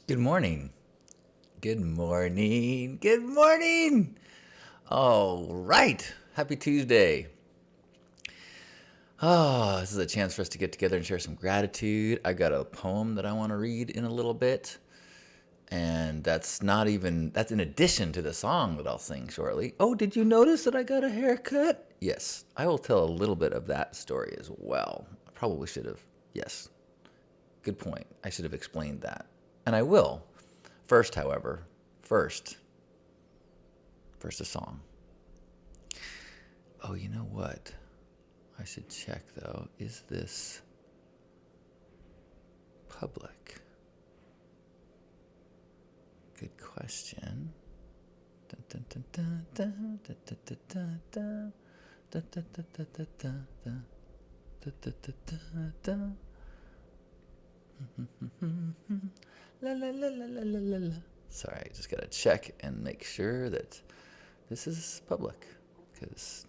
Good morning. Good morning. Good morning. All right. Happy Tuesday. This is a chance for us to get together and share some gratitude. I got a poem that I want to read in a little bit. And that's in addition to the song that I'll sing shortly. Oh, did you notice that I got a haircut? Yes. I will tell a little bit of that story as well. I probably should have. Yes. Good point. I should have explained that. And I will. First, however, first a song. Oh, you know what? I should check though. Is this public? Good question. La la la la la la la. Sorry, I just gotta check and make sure that this is public. Because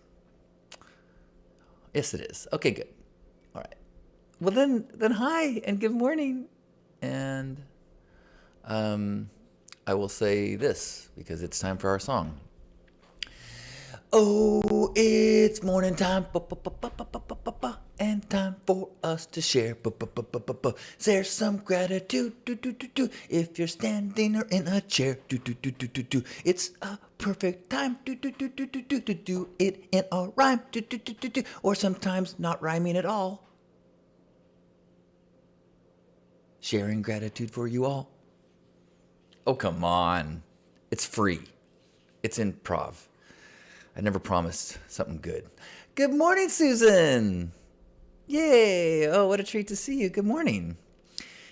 yes, it is. Okay, good. All right. Well, then hi and good morning, and I will say this because it's time for our song. Oh, it's morning time, and time for us to share. Share some gratitude, if you're standing or in a chair. It's a perfect time to do it in a rhyme, or sometimes not rhyming at all. Sharing gratitude for you all. Oh, come on. It's free. It's improv. I never promised something good. Good morning, Susan. Yay. Oh, what a treat to see you. Good morning.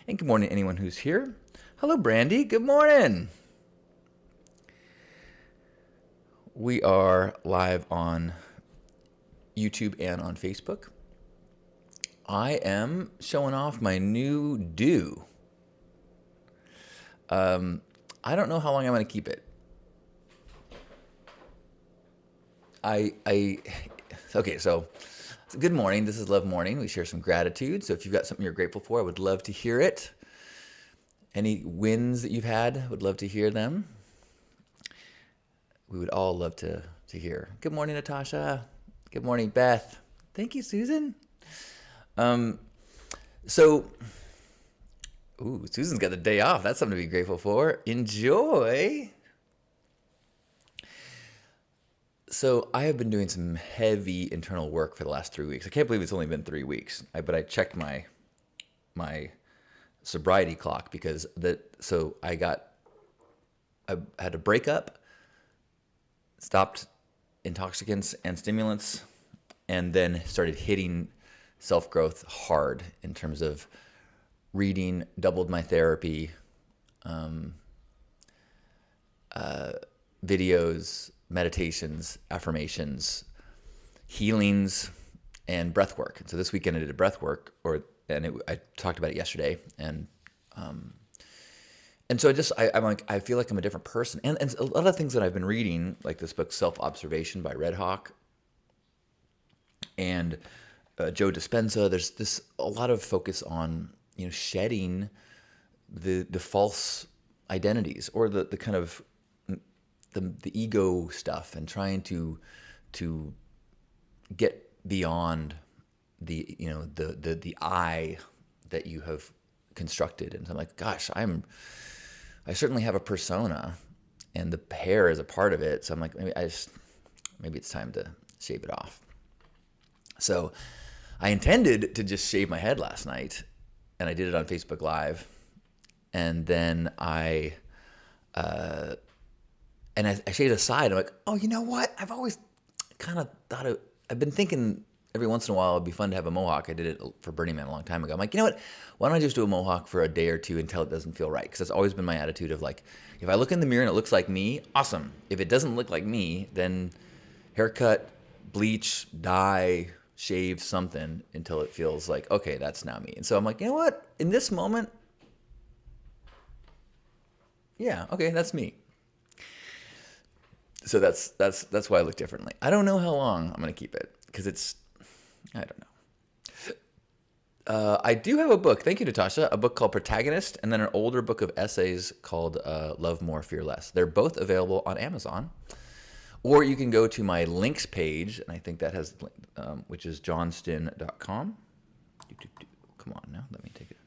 And good morning, anyone who's here. Hello, Brandy. Good morning. We are live on YouTube and on Facebook. I am showing off my new do. I don't know how long I'm going to keep it. Okay, so good morning. This is Love Morning. We share some gratitude. So if you've got something you're grateful for, I would love to hear it. Any wins that you've had, would love to hear them. We would all love to hear. Good morning, Natasha. Good morning, Beth. Thank you, Susan. Susan's got the day off. That's something to be grateful for. Enjoy. So I have been doing some heavy internal work for the last 3 weeks. I can't believe it's only been 3 weeks. But I checked my sobriety clock because I had a breakup, stopped intoxicants and stimulants, and then started hitting self-growth hard in terms of reading, doubled my therapy, videos, meditations, affirmations, healings, and breath work. And so this weekend I did a breath work, I talked about it yesterday, and so I feel like I'm a different person. And a lot of things that I've been reading, like this book, Self-Observation by Red Hawk, and Joe Dispenza, there's a lot of focus on, shedding the false identities or the kind of the ego stuff, and trying to get beyond the I that you have constructed. And so I'm like, gosh, I certainly have a persona, and the hair is a part of it. So I'm like, maybe it's time to shave it off. So I intended to just shave my head last night, and I did it on Facebook Live. And then I shaved aside. I'm like, oh, you know what? I've always kind of thought I've been thinking every once in a while it'd be fun to have a mohawk. I did it for Burning Man a long time ago. I'm like, you know what? Why don't I just do a mohawk for a day or two until it doesn't feel right? Because that's always been my attitude of like, if I look in the mirror and it looks like me, awesome. If it doesn't look like me, then haircut, bleach, dye, shave something until it feels like, okay, that's now me. And so I'm like, you know what? In this moment, yeah, okay, that's me. So that's why I look differently. I don't know how long I'm going to keep it because I don't know. I do have a book. Thank you, Natasha. A book called Protagonist, and then an older book of essays called Love More, Fear Less. They're both available on Amazon. Or you can go to my links page, and I think that has, which is johnston.com. Come on now, let me take it.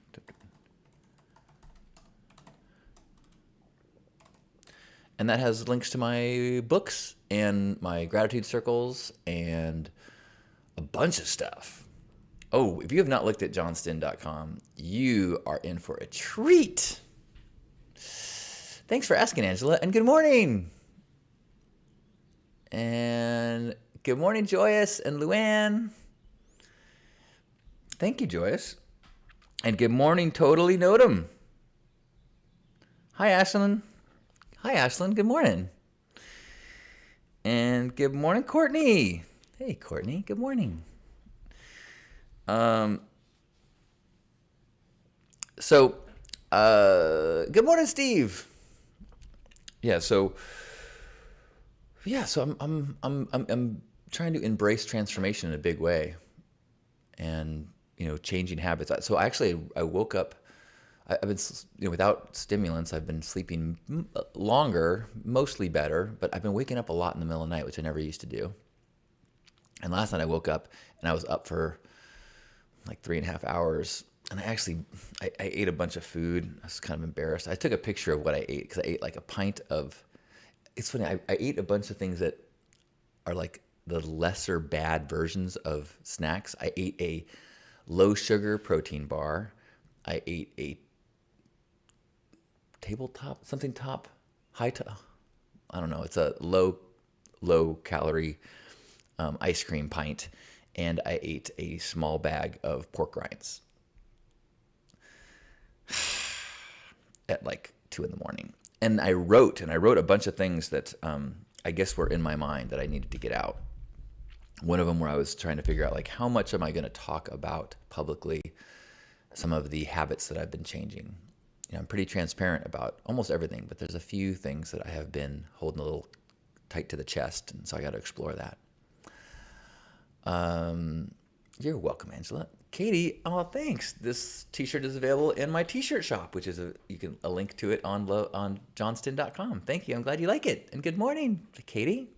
And that has links to my books and my gratitude circles and a bunch of stuff. Oh, if you have not looked at johnston.com, you are in for a treat. Thanks for asking, Angela, and good morning. And good morning, Joyous and Luann. Thank you, Joyous. And good morning, Totally Notum. Hi, Ashlyn. Hi, Ashlyn. Good morning. And good morning, Courtney. Hey, Courtney. Good morning. Good morning, Steve. So I'm trying to embrace transformation in a big way, and changing habits. So I woke up. I've been without stimulants. I've been sleeping longer, mostly better, but I've been waking up a lot in the middle of the night, which I never used to do. And last night I woke up and I was up for like 3.5 hours, and I ate a bunch of food. I was kind of embarrassed. I took a picture of what I ate because I ate like a pint of. It's funny. I ate a bunch of things that are like the lesser bad versions of snacks. I ate a low sugar protein bar. I ate a tabletop, something top, high top. I don't know. It's a low calorie ice cream pint, and I ate a small bag of pork rinds at like 2 a.m. And I wrote a bunch of things that I guess were in my mind that I needed to get out. One of them where I was trying to figure out like how much am I going to talk about publicly some of the habits that I've been changing. I'm pretty transparent about almost everything, but there's a few things that I have been holding a little tight to the chest, and so I got to explore that. You're welcome, Angela. Katie, oh, thanks. This t-shirt is available in my t-shirt shop, which is a link to it on johnston.com. Thank you. I'm glad you like it. And good morning, Katie.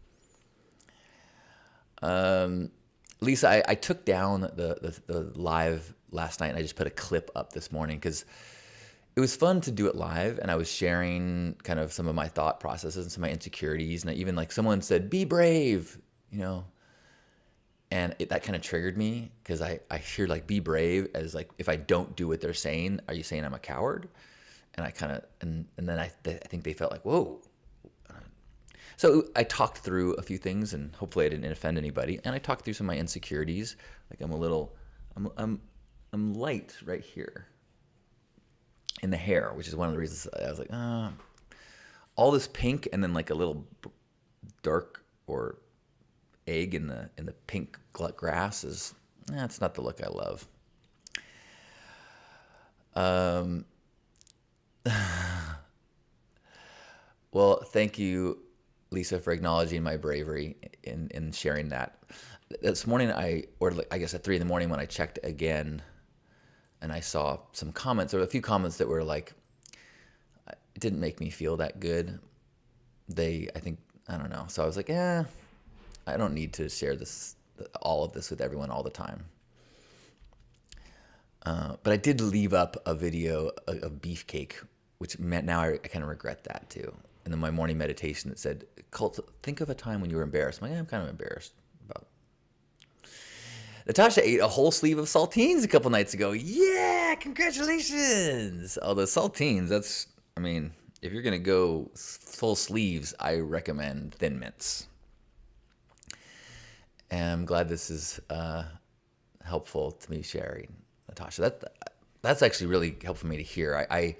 Lisa, I took down the live last night, and I just put a clip up this morning because it was fun to do it live, and I was sharing kind of some of my thought processes and some of my insecurities, and even like someone said, "Be brave," and that kind of triggered me because I hear like "be brave" as like if I don't do what they're saying, are you saying I'm a coward? And I kind of and then I think they felt like, whoa. So I talked through a few things, and hopefully I didn't offend anybody. And I talked through some of my insecurities. Like I'm light right here in the hair, which is one of the reasons I was like, all this pink and then like a little dark or egg in the pink grass is it's not the look I love. Well, thank you, Lisa, for acknowledging my bravery in sharing that. This morning I guess at 3 a.m. when I checked again, and I saw some comments. There were a few comments that were like, it didn't make me feel that good. I don't know. So I was like, I don't need to share all of this with everyone all the time. But I did leave up a video of beefcake, which meant now I kind of regret that too. And then my morning meditation that said, think of a time when you were embarrassed. I'm like, I'm kind of embarrassed about. Natasha ate a whole sleeve of saltines a couple nights ago. Yeah, congratulations. Although saltines, if you're going to go full sleeves, I recommend Thin Mints. And I'm glad this is helpful to me sharing, Natasha. That's actually really helpful for me to hear. I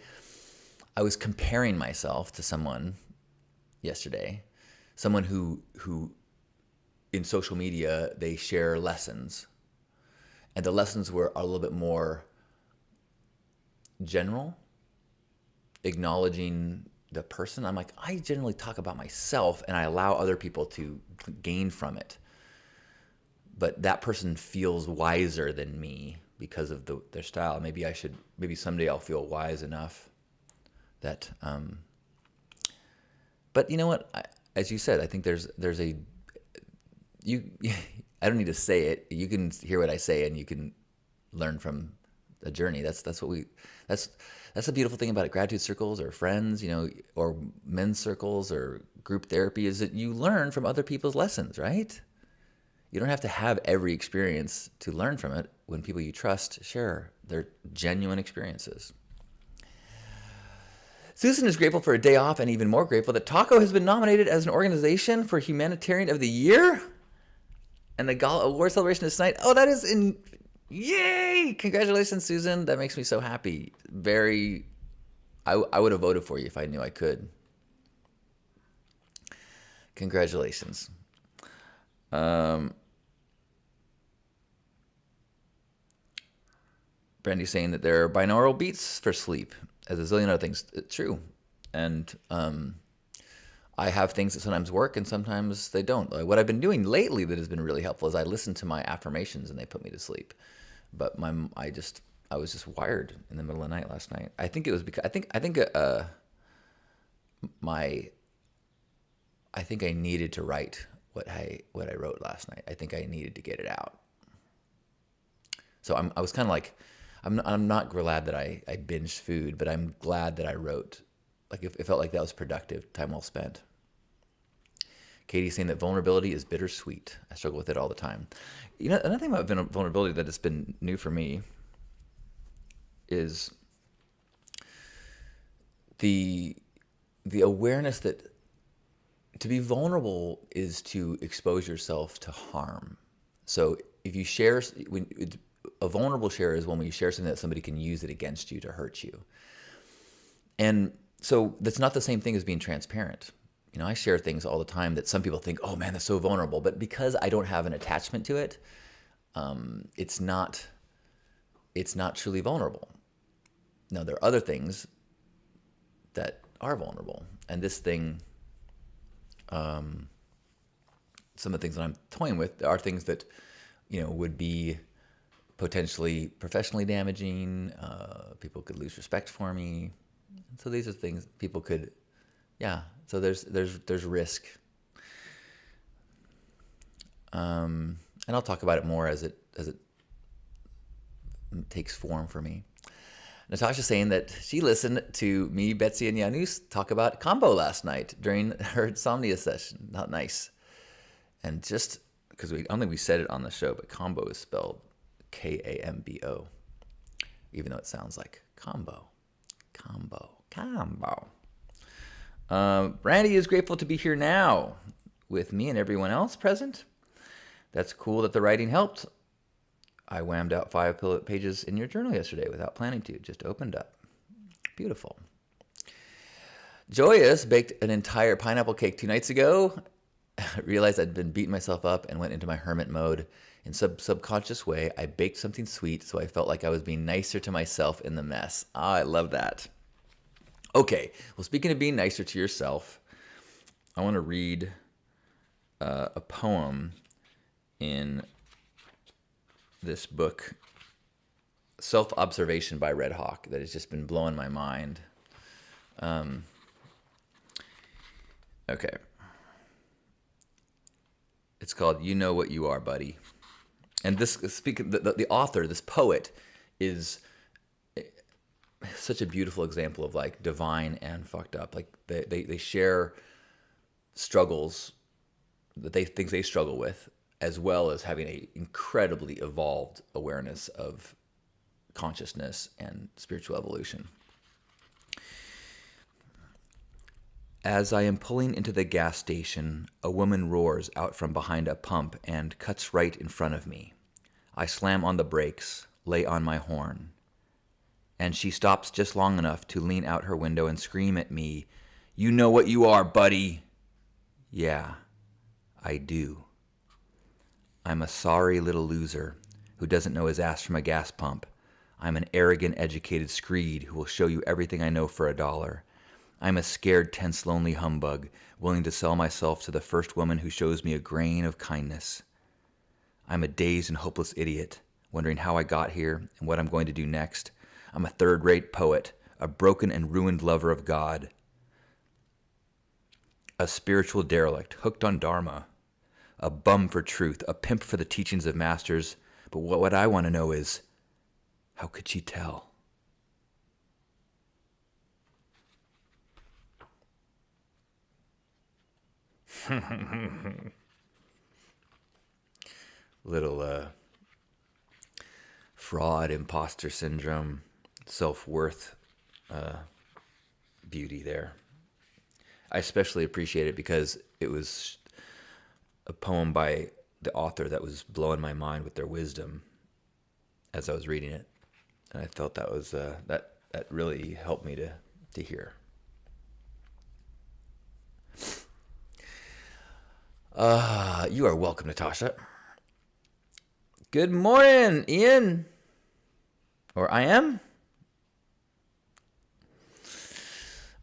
was comparing myself to someone yesterday, someone who in social media, they share lessons, and the lessons were a little bit more general, acknowledging the person. I'm like, I generally talk about myself and I allow other people to gain from it. But that person feels wiser than me because of their style. Maybe someday I'll feel wise enough that, but you know what? As you said, I think there's I don't need to say it. You can hear what I say and you can learn from the journey. That's the beautiful thing about it. Gratitude circles or friends, or men's circles or group therapy is that you learn from other people's lessons, right? You don't have to have every experience to learn from it. When people you trust share their genuine experiences. Susan is grateful for a day off and even more grateful that Taco has been nominated as an organization for Humanitarian of the Year. And the Gala Award celebration is tonight. Oh, that is yay! Congratulations, Susan. That makes me so happy. I would have voted for you if I knew I could. Congratulations. Brandy's saying that there are binaural beats for sleep, as a zillion other things. It's true. And I have things that sometimes work and sometimes they don't. What I've been doing lately that has been really helpful is I listen to my affirmations and they put me to sleep. But I was just wired in the middle of the night last night. I think it was because I think I needed to write what I wrote last night. I think I needed to get it out. So I was kind of like, I'm not glad that I binged food, but I'm glad that I wrote. Like it felt like that was productive, time well spent. Katie's saying that vulnerability is bittersweet. I struggle with it all the time. Another thing about vulnerability that has been new for me is the awareness that to be vulnerable is to expose yourself to harm. So if you share, a vulnerable share is when you share something that somebody can use it against you to hurt you. And so that's not the same thing as being transparent. I share things all the time that some people think, oh man, that's so vulnerable. But because I don't have an attachment to it, it's not truly vulnerable. Now, there are other things that are vulnerable. And this thing, some of the things that I'm toying with are things that, would be potentially professionally damaging. People could lose respect for me. So these are things people could, so there's risk. And I'll talk about it more as it takes form for me. Natasha's saying that she listened to me, Betsy, and Janus talk about combo last night during her insomnia session. Not nice. And just because I don't think we said it on the show, but combo is spelled Kambo, even though it sounds like combo. Brandy is grateful to be here now with me and everyone else present. That's cool that the writing helped. I whammed out 5 pages in your journal yesterday without planning to. Just opened up. Beautiful. Joyous baked an entire pineapple cake 2 nights ago. Realized I'd been beating myself up and went into my hermit mode. In subconscious way, I baked something sweet, so I felt like I was being nicer to myself in the mess. I love that. Okay, well, speaking of being nicer to yourself, I want to read a poem in this book, Self-Observation by Red Hawk, that has just been blowing my mind. Okay. It's called You Know What You Are, Buddy. And the author, this poet, is such a beautiful example of like divine and fucked up. Like they share struggles things they struggle with, as well as having a incredibly evolved awareness of consciousness and spiritual evolution. As I am pulling into the gas station, a woman roars out from behind a pump and cuts right in front of me. I slam on the brakes, lay on my horn, and she stops just long enough to lean out her window and scream at me, "You know what you are, buddy." Yeah, I do. I'm a sorry little loser who doesn't know his ass from a gas pump. I'm an arrogant, educated screed who will show you everything I know for $1. I'm a scared, tense, lonely humbug, willing to sell myself to the first woman who shows me a grain of kindness. I'm a dazed and hopeless idiot, wondering how I got here and what I'm going to do next. I'm a third-rate poet, a broken and ruined lover of God, a spiritual derelict, hooked on Dharma, a bum for truth, a pimp for the teachings of masters. But what I want to know is, how could she tell? Little fraud, imposter syndrome, self-worth beauty there. I especially appreciate it because it was a poem by the author that was blowing my mind with their wisdom as I was reading it, and I felt that was that really helped me to hear. You are welcome, Natasha. Good morning, Ian. Or I am.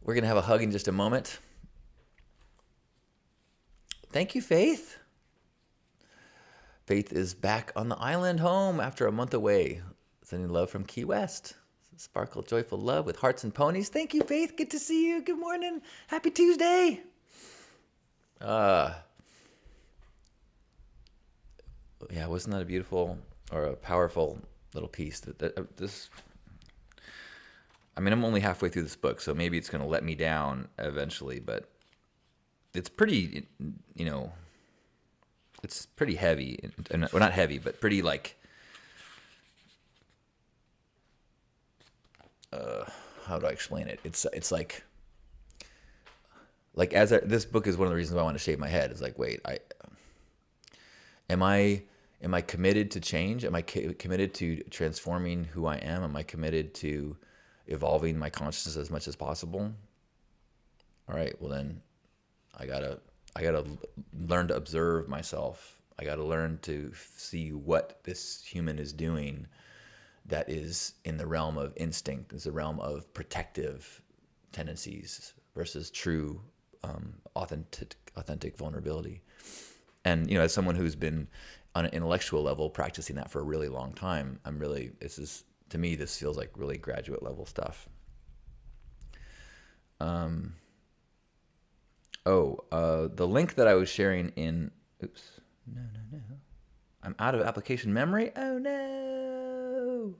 We're going to have a hug in just a moment. Thank you, Faith. Faith is back on the island home after a month away. Sending love from Key West. Sparkle, joyful love with hearts and ponies. Thank you, Faith. Good to see you. Good morning. Happy Tuesday. Yeah, wasn't that a beautiful or a powerful little piece? This, I mean, I'm only halfway through this book, so maybe it's going to let me down eventually, but it's pretty, it's pretty heavy. Well, not heavy, but pretty how do I explain it? It's like this book is one of the reasons why I want to shave my head. It's like, wait, Am I committed to change? Am I committed to transforming who I am? Am I committed to evolving my consciousness as much as possible? All right, well then I gotta learn to observe myself. I gotta learn to see what this human is doing that is in the realm of instinct, is the realm of protective tendencies versus true authentic vulnerability. And, as someone who's been on an intellectual level practicing that for a really long time, to me, this feels like really graduate level stuff. The link that I was sharing in, no. I'm out of application memory. Oh no.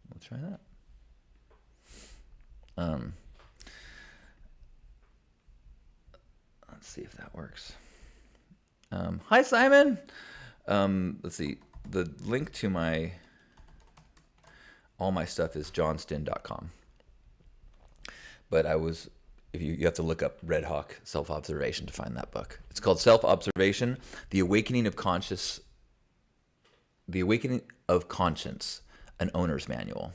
We'll try that. Let's see if that works. Hi, Simon. Let's see. The link to all my stuff is johnston.com. But you have to look up Red Hawk Self-Observation to find that book. It's called Self-Observation, The Awakening of Conscience, an Owner's Manual.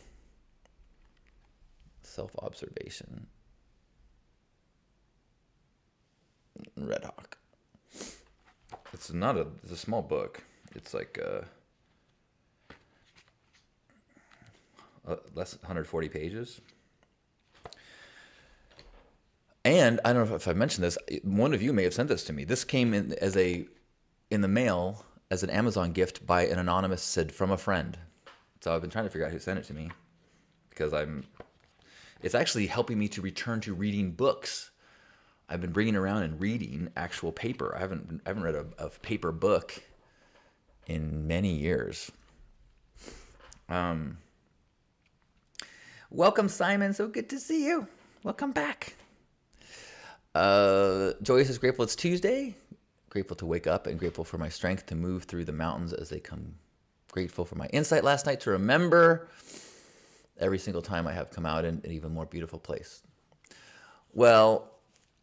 Self-Observation. Red Hawk. It's a small book. It's like less than 140 pages. And I don't know if I mentioned this. One of you may have sent this to me. This came in the mail as an Amazon gift by an anonymous said from a friend. So I've been trying to figure out who sent it to me because it's actually helping me to return to reading books. I've been bringing around and reading actual paper. I haven't read a paper book in many years. Welcome, Simon. So good to see you. Welcome back. Joyce is grateful it's Tuesday. Grateful to wake up and grateful for my strength to move through the mountains as they come. Grateful for my insight last night to remember every single time I have come out in an even more beautiful place. Well,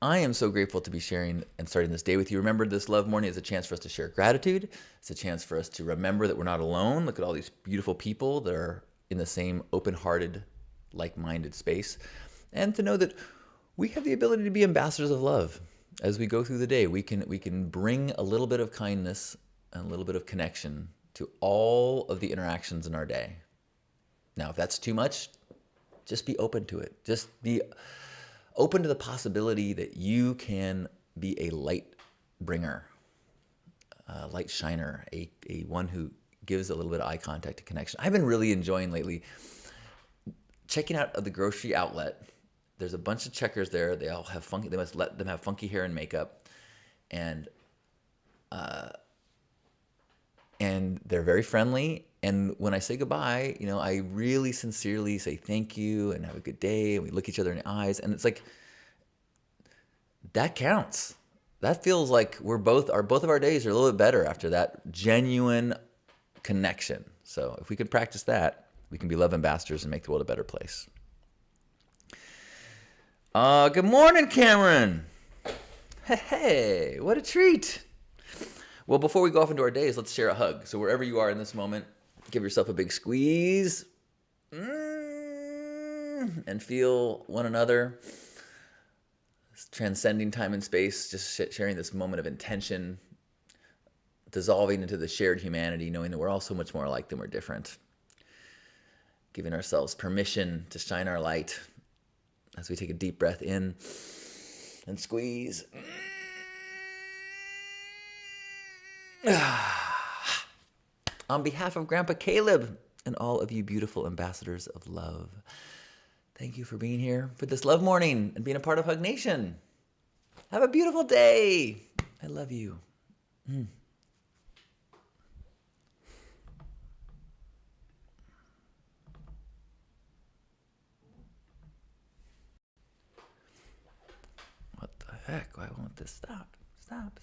I am so grateful to be sharing and starting this day with you. Remember, this Love Morning is a chance for us to share gratitude. It's a chance for us to remember that we're not alone. Look at all these beautiful people that are in the same open-hearted, like-minded space. And to know that we have the ability to be ambassadors of love. As we go through the day, we can bring a little bit of kindness and a little bit of connection to all of the interactions in our day. Now, if that's too much, just be open to it. Just be open to the possibility that you can be a light bringer light shiner, a one who gives a little bit of eye contact and connection. I've been really enjoying lately checking out the grocery outlet. There's a bunch of checkers there. They all have funky. They must let them have funky hair and makeup, and they're very friendly. And when I say goodbye, I really sincerely say thank you and have a good day. And we look each other in the eyes, and it's like that counts. That feels like both of our days are a little bit better after that genuine connection. So if we could practice that, we can be love ambassadors and make the world a better place. Good morning, Cameron. Hey, what a treat. Well, before we go off into our days, let's share a hug. So wherever you are in this moment, give yourself a big squeeze and feel one another. Transcending time and space, just sharing this moment of intention, dissolving into the shared humanity, knowing that we're all so much more alike than we're different. Giving ourselves permission to shine our light as we take a deep breath in and squeeze. On behalf of Grandpa Caleb and all of you beautiful ambassadors of love, thank you for being here for this love morning and being a part of Hug Nation. Have a beautiful day. I love you. What the heck? Why won't this stop? Stop.